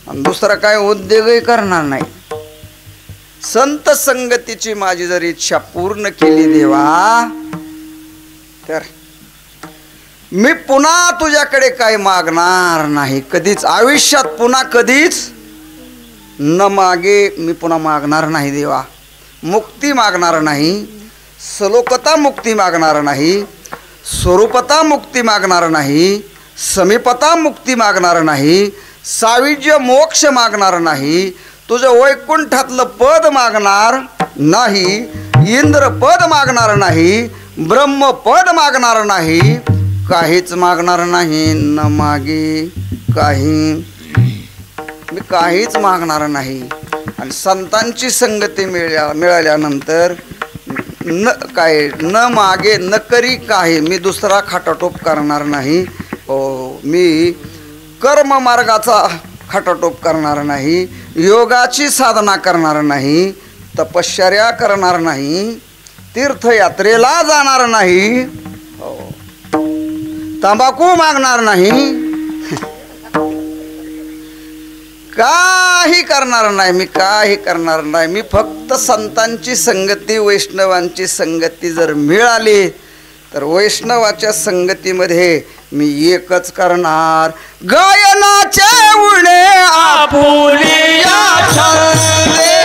S1: आणि दुसरा काय उद्योगही करणार नाही. संत संगतीची माझी जर इच्छा पूर्ण केली देवा तर मी पुन्हा तुझ्याकडे काही मागणार नाही. कधीच आयुष्यात पुन्हा कधीच न मागे मी पुन्हा मागणार नाही देवा. मुक्ती मागणार नाही, सलोकता मुक्ती मागणार नाही, स्वरूपता मुक्ती मागणार नाही, समीपता मुक्ती मागणार नाही, साविज्य मोक्ष मागणार नाही, तुझं वैकुंठातलं पद मागणार नाही, इंद्र पद मागणार नाही, ब्रह्मपद मागणार नाही, काहीच मागणार नाही. न मागे काही मी काहीच मागणार नाही. आणि संतांची संगती मिळाल्यानंतर न मागे न करी काही, मी दुसरा खाटाटोप करणार नाही. मी कर्म मार्गाचा खाटाटोप करणार नाही, योगाची साधना करणार नाही, तपश्चर्या करणार नाही, तीर्थयात्रेला जाणार नाही, तंबाखू मागणार नाही, काही करणार नाही. मी काही करणार नाही. मी फक्त संतांची संगती, वैष्णवांची संगती जर मिळाली तर वैष्णवाच्या संगतीमध्ये मी एकच करणार, गायनाचे उणे आपुलिया छंदे.